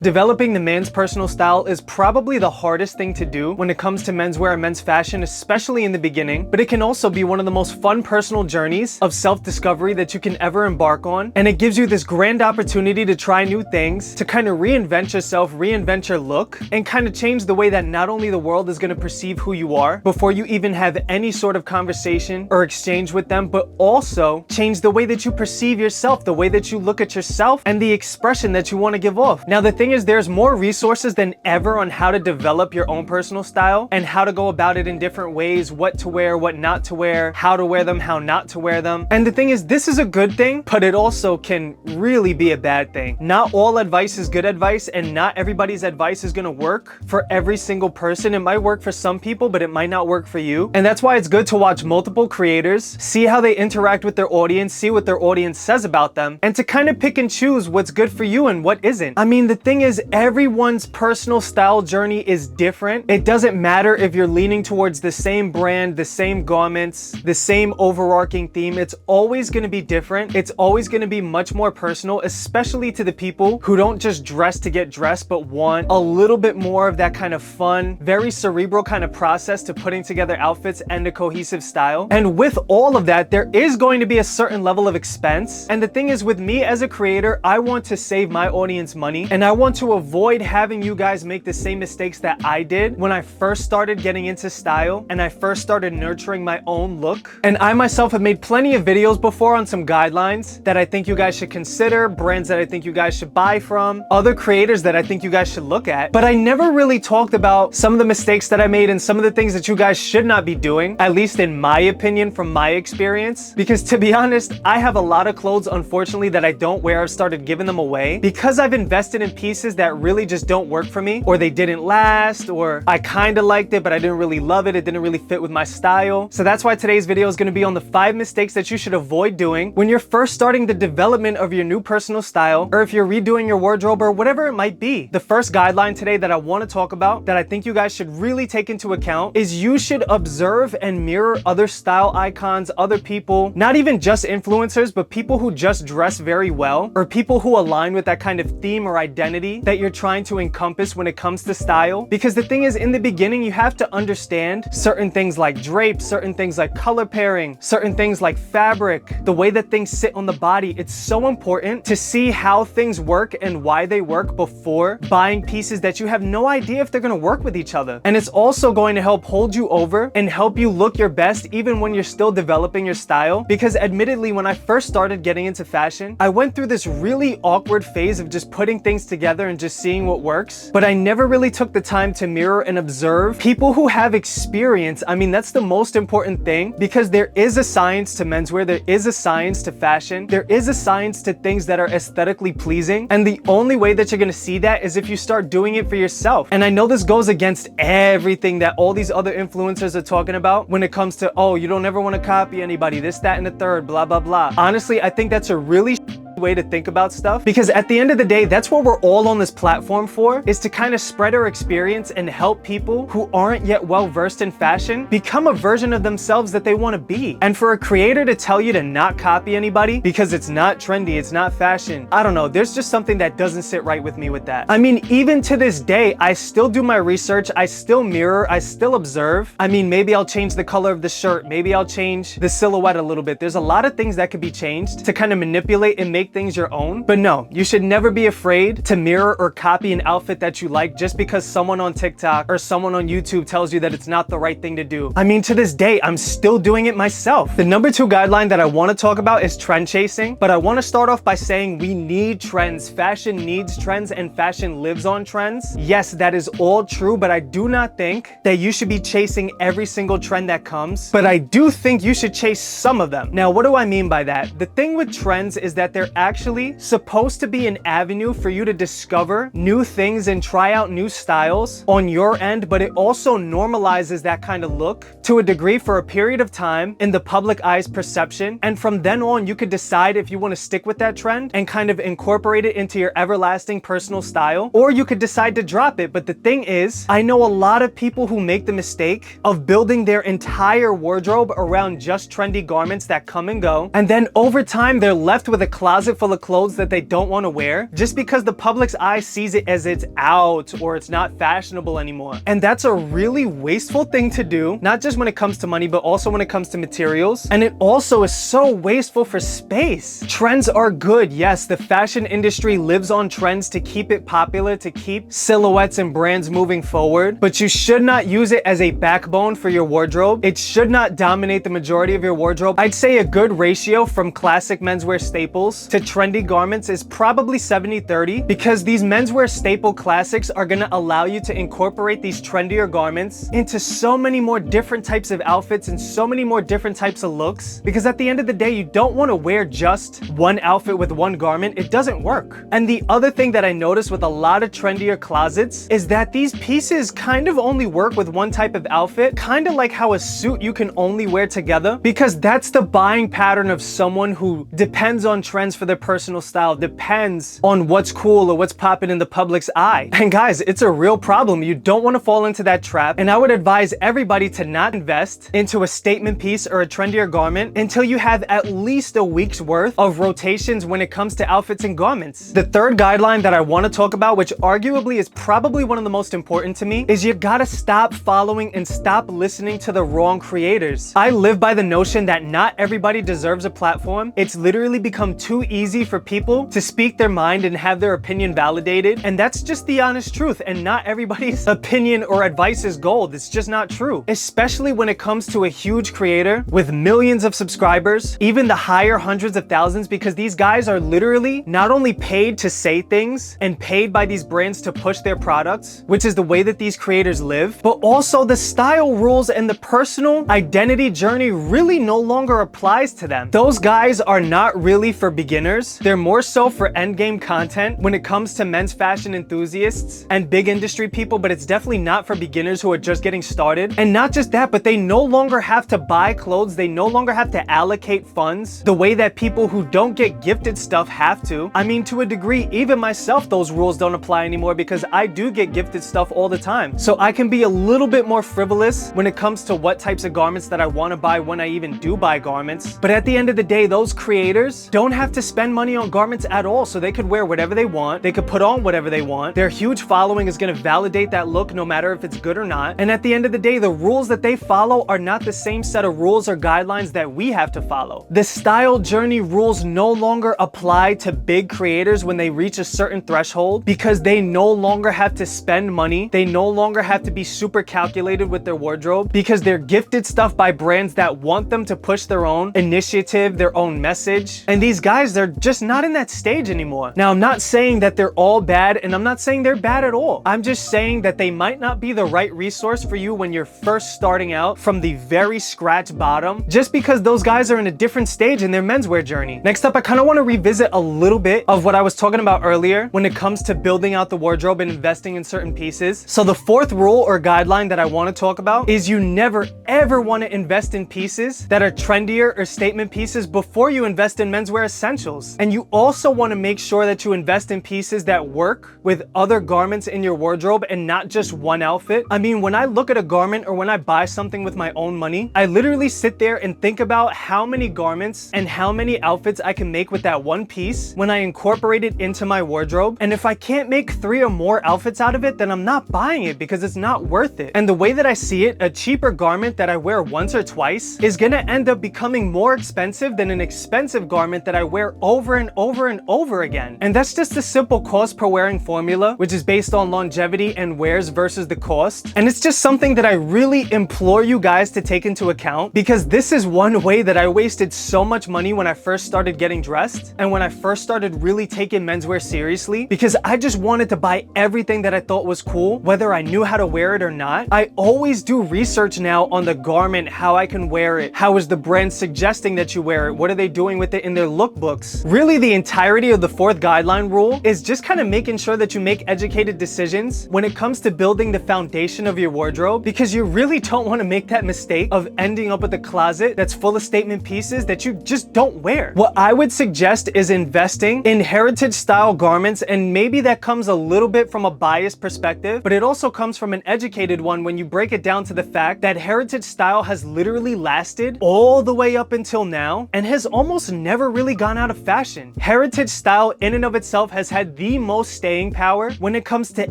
Developing the man's personal style is probably the hardest thing to do when it comes to menswear and men's fashion, especially in the beginning, but it can also be one of the most fun personal journeys of self-discovery that you can ever embark on. And it gives you this grand opportunity to try new things, to kind of reinvent yourself, reinvent your look, and kind of change the way that not only the world is going to perceive who you are before you even have any sort of conversation or exchange with them, but also change the way that you perceive yourself, the way that you look at yourself, and the expression that you want to give off. Now, the thing is, there's more resources than ever on how to develop your own personal style and how to go about it in different ways, what to wear, what not to wear, how to wear them, how not to wear them. And the thing is, this is a good thing, but it also can really be a bad thing. Not all advice is good advice, and not everybody's advice is gonna work for every single person. It might work for some people, but it might not work for you. And that's why it's good to watch multiple creators, see how they interact with their audience, see what their audience says about them, and to kind of pick and choose what's good for you and what isn't. I mean, the thing is, everyone's personal style journey is different. It doesn't matter if you're leaning towards the same brand, the same garments, the same overarching theme. It's always going to be different. It's always going to be much more personal, especially to the people who don't just dress to get dressed, but want a little bit more of that kind of fun, very cerebral kind of process to putting together outfits and a cohesive style. And with all of that, there is going to be a certain level of expense. And the thing is, with me as a creator, I want to save my audience money, and I want to avoid having you guys make the same mistakes that I did when I first started getting into style and I first started nurturing my own look. And I myself have made plenty of videos before on some guidelines that I think you guys should consider, brands that I think you guys should buy from, other creators that I think you guys should look at. But I never really talked about some of the mistakes that I made and some of the things that you guys should not be doing, at least in my opinion, from my experience. Because to be honest, I have a lot of clothes, unfortunately, that I don't wear. I've started giving them away because I've invested in pieces that really just don't work for me, or they didn't last, or I kind of liked it but I didn't really love it. It didn't really fit with my style. So that's why today's video is going to be on the 5 mistakes that you should avoid doing when you're first starting the development of your new personal style, or if you're redoing your wardrobe, or whatever it might be. The first guideline today that I want to talk about that I think you guys should really take into account is you should observe and mirror other style icons, other people, not even just influencers, but people who just dress very well, or people who align with that kind of theme or identity that you're trying to encompass when it comes to style. Because the thing is, in the beginning, you have to understand certain things like drape, certain things like color pairing, certain things like fabric, the way that things sit on the body. It's so important to see how things work and why they work before buying pieces that you have no idea if they're going to work with each other. And it's also going to help hold you over and help you look your best even when you're still developing your style. Because admittedly, when I first started getting into fashion, I went through this really awkward phase of just putting things together and just seeing what works. But I never really took the time to mirror and observe people who have experience. I mean, that's the most important thing, because there is a science to menswear, there is a science to fashion, there is a science to things that are aesthetically pleasing. And the only way that you're gonna see that is if you start doing it for yourself. And I know this goes against everything that all these other influencers are talking about when it comes to, oh, you don't ever want to copy anybody, this, that, and the third, blah, blah, blah. Honestly, I think that's a really way to think about stuff, because at the end of the day, that's what we're all on this platform for, is to kind of spread our experience and help people who aren't yet well versed in fashion become a version of themselves that they want to be. And for a creator to tell you to not copy anybody because it's not trendy, it's not fashion, I don't know, there's just something that doesn't sit right with me with that. I mean, even to this day, I still do my research, I still mirror, I still observe. I mean, maybe I'll change the color of the shirt, maybe I'll change the silhouette a little bit. There's a lot of things that could be changed to kind of manipulate and make things your own. But no, you should never be afraid to mirror or copy an outfit that you like just because someone on TikTok or someone on YouTube tells you that it's not the right thing to do. I mean, to this day, I'm still doing it myself. The number 2 guideline that I want to talk about is trend chasing, but I want to start off by saying we need trends. Fashion needs trends, and fashion lives on trends. Yes, that is all true, but I do not think that you should be chasing every single trend that comes, but I do think you should chase some of them. Now, what do I mean by that? The thing with trends is that they're actually supposed to be an avenue for you to discover new things and try out new styles on your end, but it also normalizes that kind of look to a degree for a period of time in the public eye's perception. And from then on, you could decide if you want to stick with that trend and kind of incorporate it into your everlasting personal style, or you could decide to drop it. But the thing is, I know a lot of people who make the mistake of building their entire wardrobe around just trendy garments that come and go, and then over time they're left with a closet closet full of clothes that they don't want to wear just because the public's eye sees it as it's out or it's not fashionable anymore. And that's a really wasteful thing to do, not just when it comes to money, but also when it comes to materials. And it also is so wasteful for space. Trends are good. Yes, the fashion industry lives on trends to keep it popular, to keep silhouettes and brands moving forward, but you should not use it as a backbone for your wardrobe. It should not dominate the majority of your wardrobe. I'd say a good ratio from classic menswear staples to trendy garments is probably 70-30, because these menswear staple classics are going to allow you to incorporate these trendier garments into so many more different types of outfits and so many more different types of looks, because at the end of the day, you don't want to wear just one outfit with one garment. It doesn't work. And the other thing that I noticed with a lot of trendier closets is that these pieces kind of only work with one type of outfit, kind of like how a suit you can only wear together, because that's the buying pattern of someone who depends on trends for their personal style, depends on what's cool or what's popping in the public's eye. And guys, it's a real problem. You don't want to fall into that trap. And I would advise everybody to not invest into a statement piece or a trendier garment until you have at least a week's worth of rotations when it comes to outfits and garments. The third guideline that I want to talk about, which arguably is probably one of the most important to me, is you gotta stop following and stop listening to the wrong creators. I live by the notion that not everybody deserves a platform. It's literally become too easy for people to speak their mind and have their opinion validated, and that's just the honest truth. And not everybody's opinion or advice is gold. It's just not true, especially when it comes to a huge creator with millions of subscribers, even the higher hundreds of thousands, because these guys are literally not only paid to say things and paid by these brands to push their products, which is the way that these creators live, but also the style rules and the personal identity journey really no longer applies to them. Those guys are not really for beginners. They're more so for endgame content when it comes to men's fashion enthusiasts and big industry people, but it's definitely not for beginners who are just getting started. And not just that, but they no longer have to buy clothes. They no longer have to allocate funds the way that people who don't get gifted stuff have to. I mean, to a degree, even myself, those rules don't apply anymore because I do get gifted stuff all the time. So I can be a little bit more frivolous when it comes to what types of garments that I want to buy when I even do buy garments. But at the end of the day, those creators don't have to spend money on garments at all, so they could wear whatever they want. They could put on whatever they want. Their huge following is going to validate that look no matter if it's good or not. And at the end of the day, the rules that they follow are not the same set of rules or guidelines that we have to follow. The style journey rules no longer apply to big creators when they reach a certain threshold, because they no longer have to spend money. They no longer have to be super calculated with their wardrobe, because they're gifted stuff by brands that want them to push their own initiative, their own message. And these guys, they're just not in that stage anymore. Now, I'm not saying that they're all bad, and I'm not saying they're bad at all. I'm just saying that they might not be the right resource for you when you're first starting out from the very scratch bottom, just because those guys are in a different stage in their menswear journey. Next up, I kind of want to revisit a little bit of what I was talking about earlier when it comes to building out the wardrobe and investing in certain pieces. So the fourth rule or guideline that I want to talk about is you never ever want to invest in pieces that are trendier or statement pieces before you invest in menswear essentials. And you also want to make sure that you invest in pieces that work with other garments in your wardrobe and not just one outfit. I mean, when I look at a garment or when I buy something with my own money, I literally sit there and think about how many garments and how many outfits I can make with that one piece when I incorporate it into my wardrobe. And if I can't make 3 or more outfits out of it, then I'm not buying it because it's not worth it. And the way that I see it, a cheaper garment that I wear once or twice is gonna end up becoming more expensive than an expensive garment that I wear over and over and over again. And that's just a simple cost per wearing formula, which is based on longevity and wears versus the cost. And it's just something that I really implore you guys to take into account, because this is one way that I wasted so much money when I first started getting dressed and when I first started really taking menswear seriously, because I just wanted to buy everything that I thought was cool, whether I knew how to wear it or not. I always do research now on the garment, how I can wear it, how is the brand suggesting that you wear it, what are they doing with it in their lookbooks. Really, the entirety of the fourth guideline rule is just kind of making sure that you make educated decisions when it comes to building the foundation of your wardrobe, because you really don't want to make that mistake of ending up with a closet that's full of statement pieces that you just don't wear. What I would suggest is investing in heritage style garments, and maybe that comes a little bit from a biased perspective, but it also comes from an educated one when you break it down to the fact that heritage style has literally lasted all the way up until now and has almost never really gone out of fashion. Heritage style in and of itself has had the most staying power when it comes to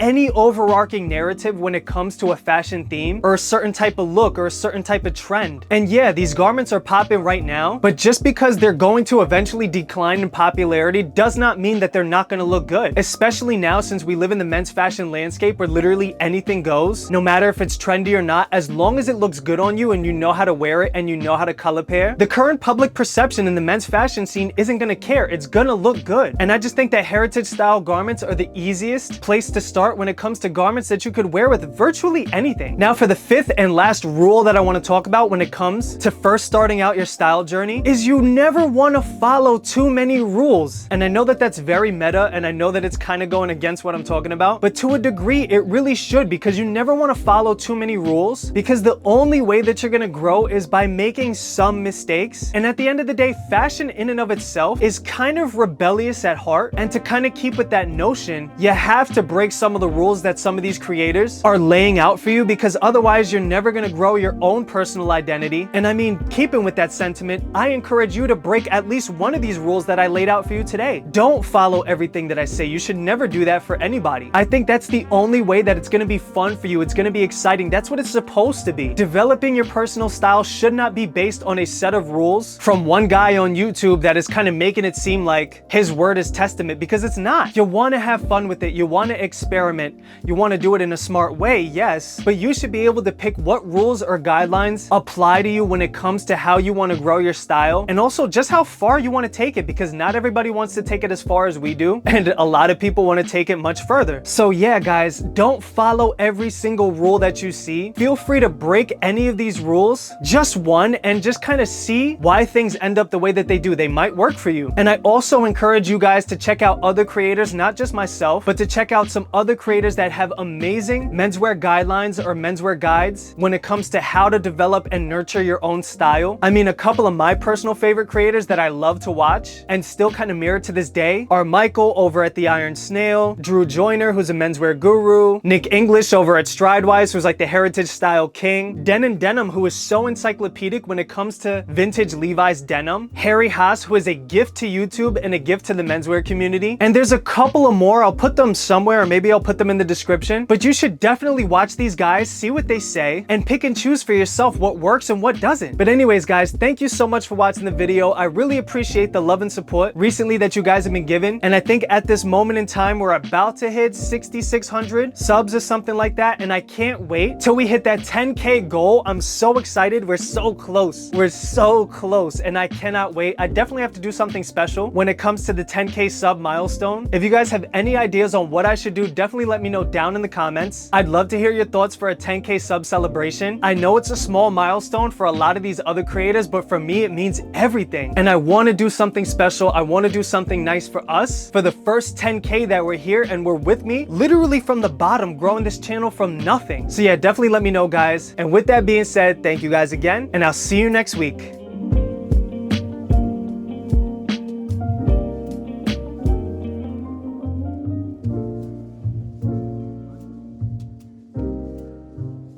any overarching narrative when it comes to a fashion theme or a certain type of look or a certain type of trend. And yeah, these garments are popping right now, but just because they're going to eventually decline in popularity does not mean that they're not going to look good, especially now since we live in the men's fashion landscape where literally anything goes, no matter if it's trendy or not, as long as it looks good on you and you know how to wear it and you know how to color pair. The current public perception in the men's fashion scene isn't going to care. It's going to look good. And I just think that heritage style garments are the easiest place to start when it comes to garments that you could wear with virtually anything. Now for the fifth and last rule that I want to talk about when it comes to first starting out your style journey is you never want to follow too many rules. And I know that that's very meta and I know that it's kind of going against what I'm talking about, but to a degree it really should, because you never want to follow too many rules, because the only way that you're going to grow is by making some mistakes. And at the end of the day, fashion in and of itself is kind of rebellious at heart, and to kind of keep with that notion, you have to break some of the rules that some of these creators are laying out for you, because otherwise you're never going to grow your own personal identity. And I mean, keeping with that sentiment, I encourage you to break at least one of these rules that I laid out for you today. Don't follow everything that I say. You should never do that for anybody. I think that's the only way that it's going to be fun for you. It's going to be exciting. That's what it's supposed to be. Developing your personal style should not be based on a set of rules from one guy on YouTube that is kind of making it seem like his word is testament, because it's not. You want to have fun with it. You want to experiment. You want to do it in a smart way, yes, but you should be able to pick what rules or guidelines apply to you when it comes to how you want to grow your style, and also just how far you want to take it, because not everybody wants to take it as far as we do, and a lot of people want to take it much further. So yeah, guys, don't follow every single rule that you see. Feel free to break any of these rules, just one, and just kind of see why things end up the way that they do. They might work for you. And I also encourage you guys to check out other creators, not just myself, but to check out some other creators that have amazing menswear guidelines or menswear guides when it comes to how to develop and nurture your own style. I mean, a couple of my personal favorite creators that I love to watch and still kind of mirror to this day are Michael over at The Iron Snail, Drew Joyner, who's a menswear guru, Nick English over at Stridewise, who's like the heritage style king, Denim, who is so encyclopedic when it comes to vintage Levi's denim, Harry Haas, who is a gift to YouTube and a gift to the menswear community, and there's a couple of more. I'll put them somewhere, or maybe I'll put them in the description, but you should definitely watch these guys, see what they say, and pick and choose for yourself what works and what doesn't. But anyways, guys, thank you so much for watching the video. I really appreciate the love and support recently that you guys have been giving, and I think at this moment in time we're about to hit 6,600 subs or something like that, and I can't wait till we hit that 10K goal. I'm so excited. We're so close. We're so close, and I cannot wait. I definitely have to do something special when it comes to the 10K sub milestone. If you guys have any ideas on what I should do, definitely let me know down in the comments. I'd love to hear your thoughts for a 10K sub celebration. I know it's a small milestone for a lot of these other creators, but for me it means everything, and I want to do something special. I want to do something nice for us for the first 10K that we're here and we're with me literally from the bottom, growing this channel from nothing. So yeah, definitely let me know, guys. And with that being said, thank you guys again, and I'll see you next week.